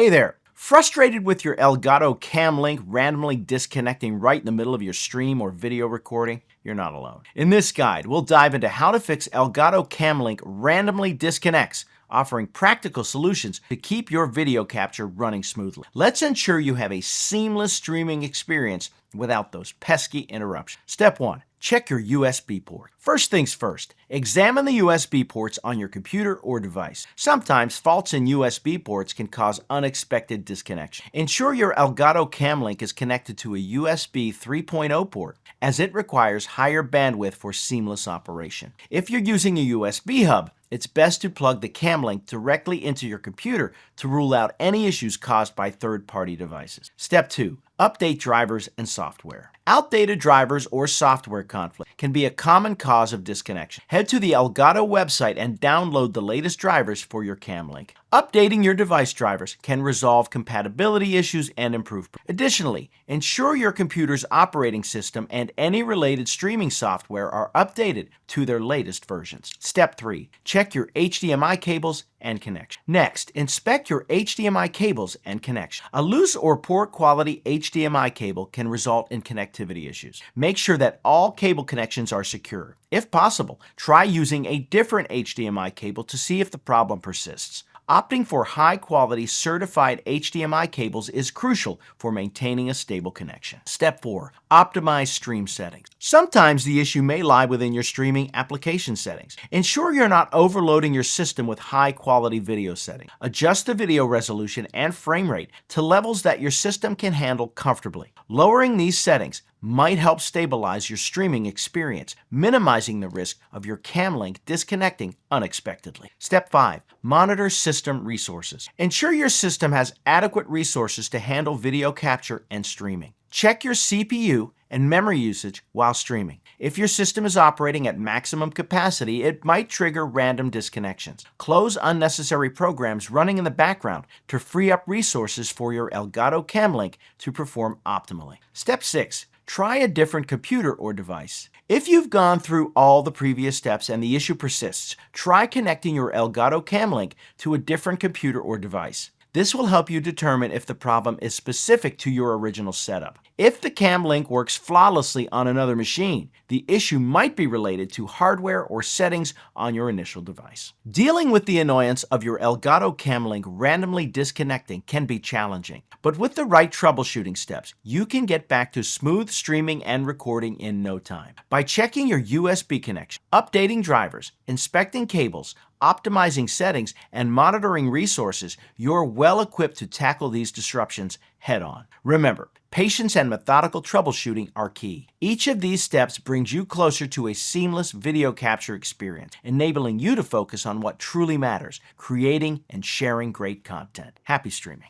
Hey there! Frustrated with your Elgato cam link randomly disconnecting right in the middle of your stream or video recording? You're not alone. In this guide, we'll dive into how to fix Elgato cam link randomly disconnects, offering practical solutions to keep your video capture running smoothly. Let's ensure you have a seamless streaming experience without those pesky interruptions. Step 1. Check your USB port. First things first, examine the USB ports on your computer or device. Sometimes faults in USB ports can cause unexpected disconnection. Ensure your Elgato cam link is connected to a USB 3.0 port, as it requires higher bandwidth for seamless operation. If you're using a USB hub, it's best to plug the cam link directly into your computer to rule out any issues caused by third-party devices. Step 2. Update drivers and software. Outdated drivers or software conflict can be a common cause of disconnection. Head to the Elgato website and download the latest drivers for your cam link. Updating your device drivers can resolve compatibility issues and improve. Additionally, ensure your computer's operating system and any related streaming software are updated to their latest versions. Step 3. Check your HDMI cables and connection. Next, inspect your HDMI cables and connection. A loose or poor quality HDMI cable can result in connectivity issues. Make sure that all cable connections are secure. If possible, try using a different HDMI cable to see if the problem persists. Opting for high-quality certified HDMI cables is crucial for maintaining a stable connection. Step 4. Optimize stream settings. Sometimes the issue may lie within your streaming application settings. Ensure you're not overloading your system with high-quality video settings. Adjust the video resolution and frame rate to levels that your system can handle comfortably. Lowering these settings might help stabilize your streaming experience, minimizing the risk of your cam link disconnecting unexpectedly. Step 5. Monitor system resources. Ensure your system has adequate resources to handle video capture and streaming. Check your CPU and memory usage while streaming. If your system is operating at maximum capacity, it might trigger random disconnections. Close unnecessary programs running in the background to free up resources for your Elgato cam link to perform optimally. Step 6. Try a different computer or device. If you've gone through all the previous steps and the issue persists, try connecting your Elgato cam link to a different computer or device. This will help you determine if the problem is specific to your original setup. If the cam link works flawlessly on another machine, the issue might be related to hardware or settings on your initial device. Dealing with the annoyance of your Elgato cam link randomly disconnecting can be challenging, but with the right troubleshooting steps, you can get back to smooth streaming and recording in no time. By checking your USB connection, updating drivers, inspecting cables, optimizing settings, and monitoring resources, you're well equipped to tackle these disruptions head-on. Remember, patience and methodical troubleshooting are key. Each of these steps brings you closer to a seamless video capture experience, enabling you to focus on what truly matters, creating and sharing great content. Happy streaming.